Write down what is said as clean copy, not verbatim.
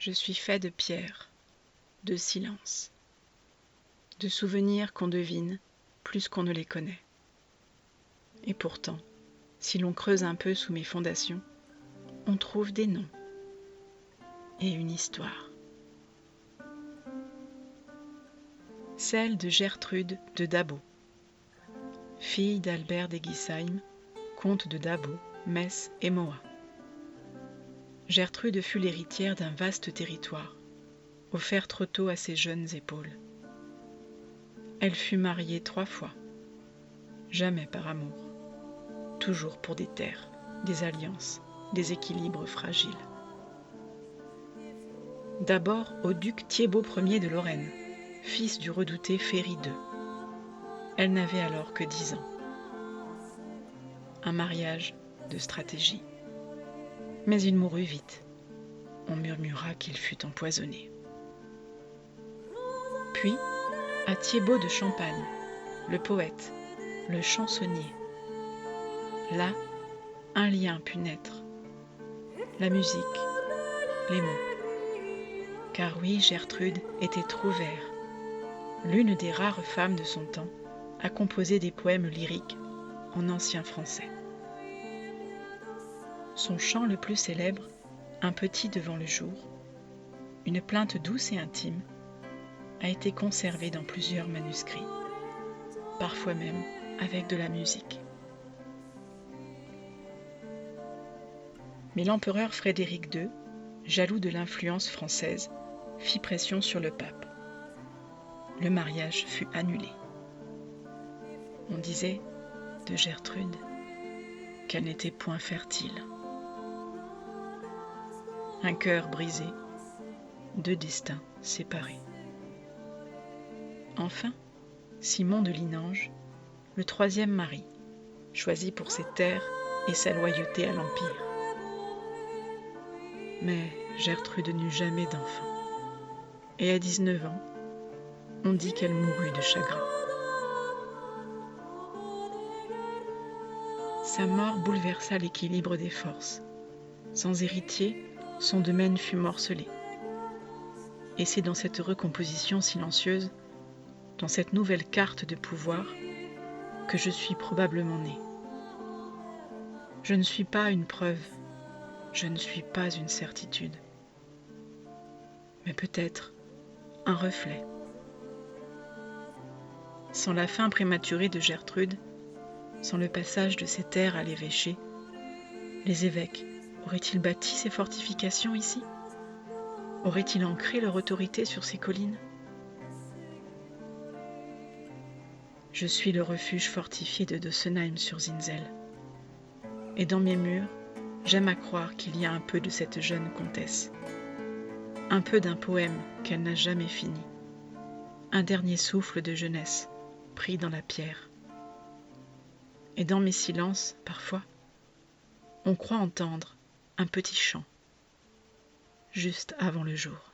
Je suis fait de pierre, de silence, de souvenirs qu'on devine plus qu'on ne les connaît. Et pourtant, si l'on creuse un peu sous mes fondations, on trouve des noms et une histoire. Celle de Gertrude de Dabo, fille d'Albert d'Eguisheim, comte de Dabo, Metz et Mohat. Gertrude fut l'héritière d'un vaste territoire, offert trop tôt à ses jeunes épaules. Elle fut mariée 3 fois, jamais par amour, toujours pour des terres, des alliances, des équilibres fragiles. D'abord au duc Thiébaut Ier de Lorraine, fils du redouté Ferry II. Elle n'avait alors que 10 ans. Un mariage de stratégie. Mais il mourut vite. On murmura qu'il fut empoisonné. Puis, à Thiébaut de Champagne, le poète, le chansonnier. Là, un lien put naître. La musique, les mots. Car oui, Gertrude était Trouvère, l'une des rares femmes de son temps à composer des poèmes lyriques en ancien français. Son chant le plus célèbre, Un petit devant le jour, une plainte douce et intime, a été conservé dans plusieurs manuscrits, parfois même avec de la musique. Mais l'empereur Frédéric II, jaloux de l'influence française, fit pression sur le pape. Le mariage fut annulé. On disait de Gertrude qu'elle n'était point fertile. Un cœur brisé, 2 destins séparés. Enfin, Simon de Linange, le 3e mari, choisi pour ses terres et sa loyauté à l'Empire. Mais Gertrude n'eut jamais d'enfant. Et à 19 ans, on dit qu'elle mourut de chagrin. Sa mort bouleversa l'équilibre des forces. Sans héritier, son domaine fut morcelé. Et c'est dans cette recomposition silencieuse, dans cette nouvelle carte de pouvoir, que je suis probablement née. Je ne suis pas une preuve, je ne suis pas une certitude, mais peut-être un reflet. Sans la fin prématurée de Gertrude, sans le passage de ces terres à l'évêché, les évêques auraient-ils bâti ces fortifications ici? Auraient-ils ancré leur autorité sur ces collines? Je suis le refuge fortifié de Dossenheim-sur-Zinzell. Et dans mes murs, j'aime à croire qu'il y a un peu de cette jeune comtesse. Un peu d'un poème qu'elle n'a jamais fini. Un dernier souffle de jeunesse, pris dans la pierre. Et dans mes silences, parfois, on croit entendre un petit chant, juste avant le jour.